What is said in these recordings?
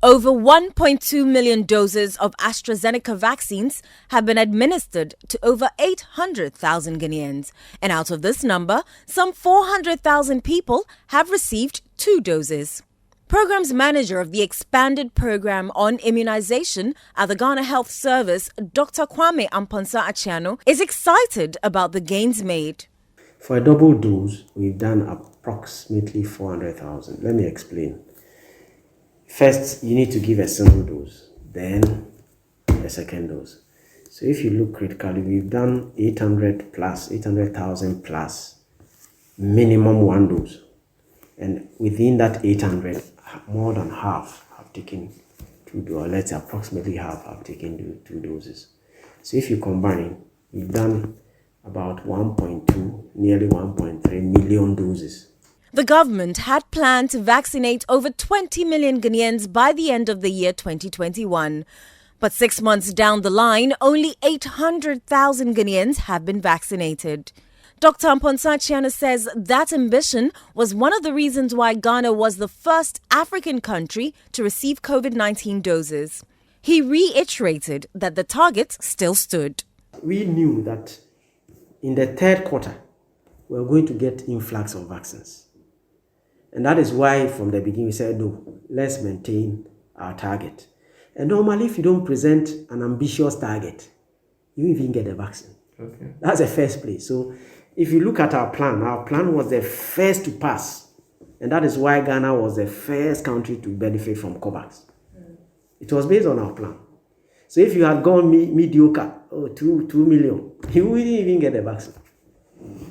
Over 1.2 million doses of AstraZeneca vaccines have been administered to over 800,000 Ghanaians. And out of this number, some 400,000 people have received 2 doses. Programs Manager of the Expanded Program on Immunization at the Ghana Health Service, Dr. Kwame Amponsa Achiano, is excited about the gains made. For a double dose, we've done approximately 400,000. Let me explain. First, you need to give a single dose, then a second dose. So if you look critically, we've done 800,000 plus, minimum 1 dose. And within that 800, more than half have taken 2 doses, or let's say approximately half have taken 2 doses. So if you combine, we've done about 1.2, nearly 1.3 million doses. The government had planned to vaccinate over 20 million Ghanaians by the end of the year 2021. But 6 months down the line, only 800,000 Ghanaians have been vaccinated. Dr. Amponsa Achiano says that ambition was one of the reasons why Ghana was the first African country to receive COVID-19 doses. He reiterated that the target still stood. We knew that in the 3rd quarter, we were going to get influx of vaccines. And that is why from the beginning we said, no, let's maintain our target. And normally if you don't present an ambitious target, you even get the vaccine. Okay. That's the first place. So if you look at our plan was the first to pass. And that is why Ghana was the first country to benefit from COVAX. It was based on our plan. So if you had gone mediocre, 2 million, you wouldn't even get the vaccine.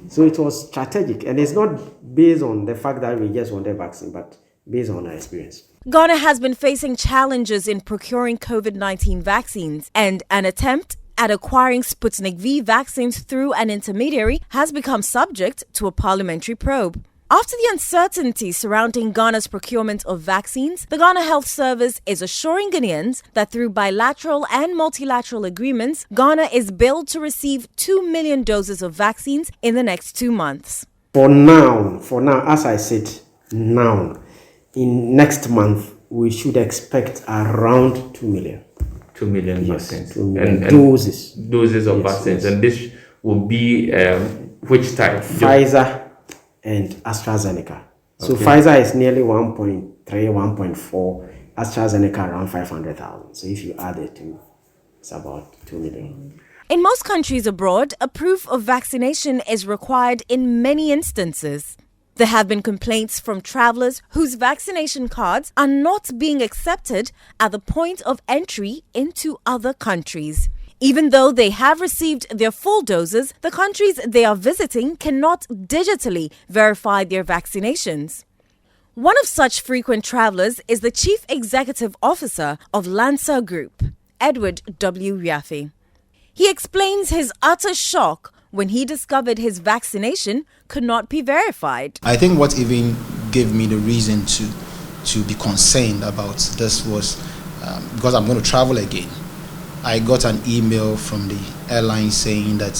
So it was strategic, and it's not based on the fact that we just want the vaccine, but based on our experience. Ghana has been facing challenges in procuring COVID-19 vaccines, and an attempt at acquiring Sputnik V vaccines through an intermediary has become subject to a parliamentary probe. After the uncertainty surrounding Ghana's procurement of vaccines, the Ghana Health Service is assuring Ghanaians that through bilateral and multilateral agreements, Ghana is billed to receive 2 million doses of vaccines in the next 2 months. For now, as I said, now, in next month, we should expect around 2 million. 2 million yes, vaccines. 2 million doses. Doses of vaccines. Yes. And this will be which type? Pfizer and AstraZeneca. So okay. Pfizer is nearly 1.3, 1.4, AstraZeneca around 500,000. So if you add the two, it's about 2 million. In most countries abroad, a proof of vaccination is required in many instances. There have been complaints from travelers whose vaccination cards are not being accepted at the point of entry into other countries. Even though they have received their full doses, the countries they are visiting cannot digitally verify their vaccinations. One of such frequent travelers is the Chief Executive Officer of Lancer Group, Edward W. Riafi. He explains his utter shock when he discovered his vaccination could not be verified. I think what even gave me the reason to be concerned about this was because I'm going to travel again. I got an email from the airline saying that,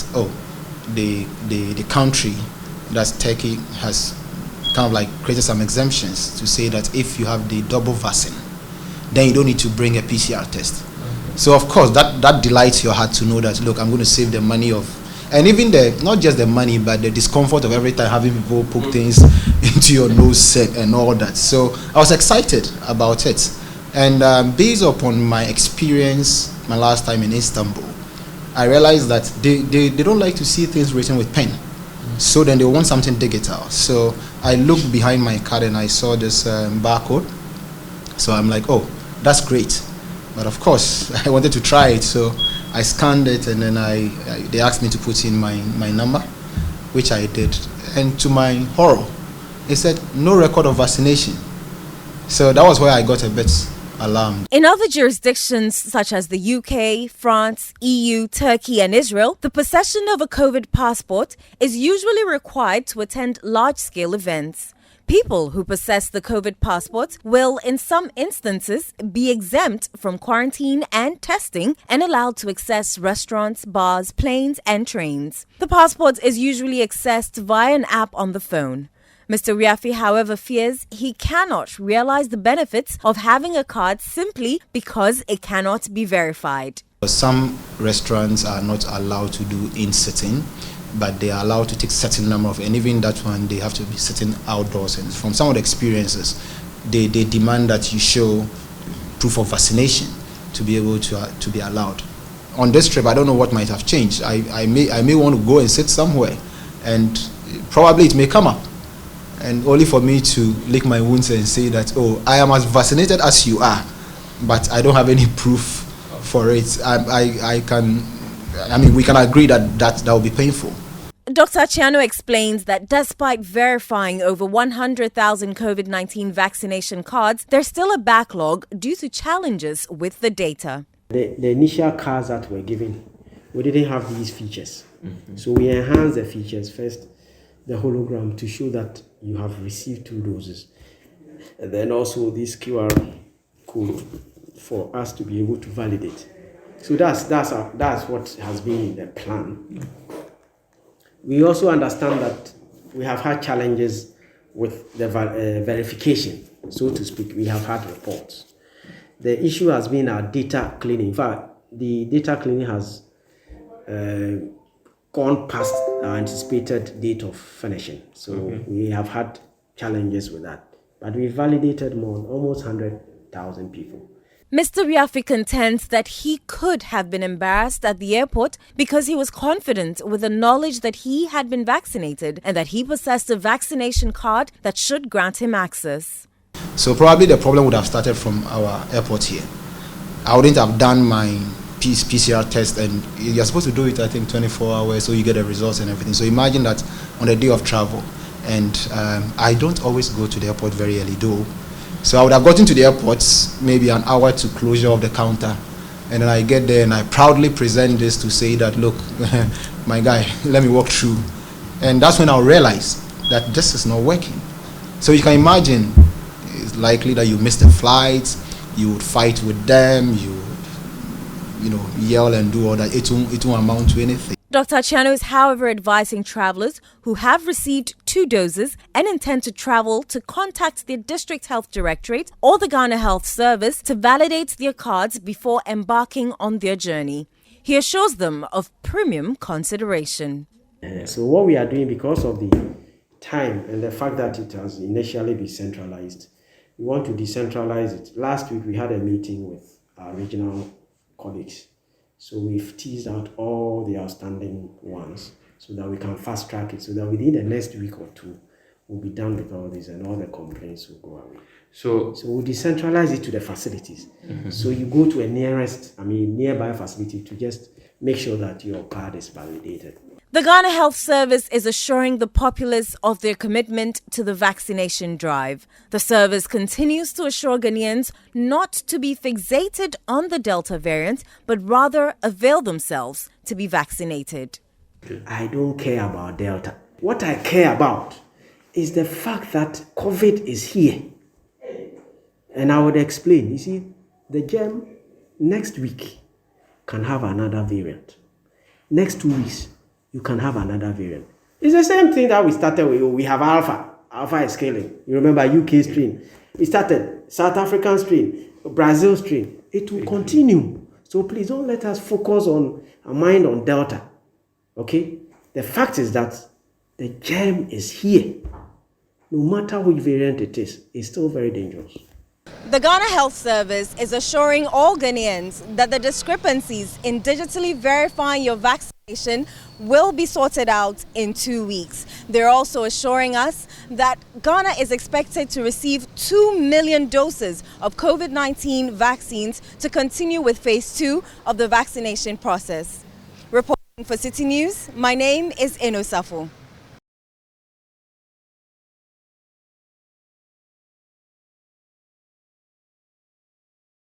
the country, that's Turkey, has kind of like created some exemptions to say that if you have the double vaccine, then you don't need to bring a PCR test. Okay. So of course that delights your heart to know that, look, I'm going to save the money of, and even not just the money, but the discomfort of every time having people poke things into your nose and all that. So I was excited about it. And based upon my experience, my last time in Istanbul, I realized that they don't like to see things written with pen. So then they want something digital. So I looked behind my card and I saw this barcode. So I'm like, oh, that's great. But of course, I wanted to try it. So I scanned it and then they asked me to put in my number, which I did. And to my horror, it said no record of vaccination. So that was where I got a bit alarmed. In other jurisdictions such as the UK, France, EU, Turkey and Israel, the possession of a COVID passport is usually required to attend large-scale events. People who possess the COVID passport will, in some instances, be exempt from quarantine and testing and allowed to access restaurants, bars, planes and trains. The passport is usually accessed via an app on the phone. Mr. Riafi, however, fears he cannot realize the benefits of having a card simply because it cannot be verified. Some restaurants are not allowed to do in-sitting, but they are allowed to take certain number of, and even that one they have to be sitting outdoors. And from some of the experiences, they demand that you show proof of vaccination to be able to be allowed. On this trip, I don't know what might have changed. I may want to go and sit somewhere, and probably it may come up, and only for me to lick my wounds and say that, oh, I am as vaccinated as you are, but I don't have any proof for it. We can agree that will be painful. Dr. Chiano explains that despite verifying over 100,000 COVID-19 vaccination cards, there's still a backlog due to challenges with the data. The initial cards that were given, we didn't have these features. So we enhanced the features. First, the hologram to show that you have received 2 doses. And then also this QR code for us to be able to validate. So that's what has been in the plan. We also understand that we have had challenges with the verification, so to speak. We have had reports. The issue has been our data cleaning. In fact, the data cleaning has gone past our anticipated date of finishing. So we have had challenges with that. But we validated almost 100,000 people. Mr. Riafi contends that he could have been embarrassed at the airport because he was confident with the knowledge that he had been vaccinated and that he possessed a vaccination card that should grant him access. So probably the problem would have started from our airport here. I wouldn't have done my PCR test, and you're supposed to do it, I think, 24 hours, so you get the results and everything. So imagine that on the day of travel, and I don't always go to the airport very early though. So I would have gotten to the airport maybe an hour to closure of the counter, and then I get there and I proudly present this to say that, look, my guy, let me walk through. And that's when I'll realize that this is not working. So you can imagine it's likely that you miss the flights, you would fight with them, you know, yell and do all that. It won't amount to anything. Dr. Chiano is, however, advising travelers who have received 2 doses and intend to travel to contact their district health directorate or the Ghana Health Service to validate their cards before embarking on their journey. He assures them of premium consideration. So what we are doing, because of the time and the fact that it has initially been centralized, we want to decentralize it. Last week we had a meeting with our regional colleagues. So we've teased out all the outstanding ones so that we can fast track it, so that within the next week or 2, we'll be done with all this and all the complaints will go away. So we'll decentralize it to the facilities. So you go to a nearby facility to just make sure that your card is validated. The Ghana Health Service is assuring the populace of their commitment to the vaccination drive. The service continues to assure Ghanaians not to be fixated on the Delta variant, but rather avail themselves to be vaccinated. I don't care about Delta. What I care about is the fact that COVID is here. And I would explain. You see, the germ next week can have another variant. Next 2 weeks, you can have another variant. It's the same thing that we started with. We have Alpha. Alpha is scaling. You remember UK strain. We started South African strain, Brazil strain. It will continue. So please don't let us focus on our mind on Delta. Okay? The fact is that the germ is here. No matter which variant it is, it's still very dangerous. The Ghana Health Service is assuring all Ghanaians that the discrepancies in digitally verifying your vaccination will be sorted out in 2 weeks. They're also assuring us that Ghana is expected to receive 2 million doses of COVID-19 vaccines to continue with phase 2 of the vaccination process. Reporting for Citi News, my name is Eno Safo.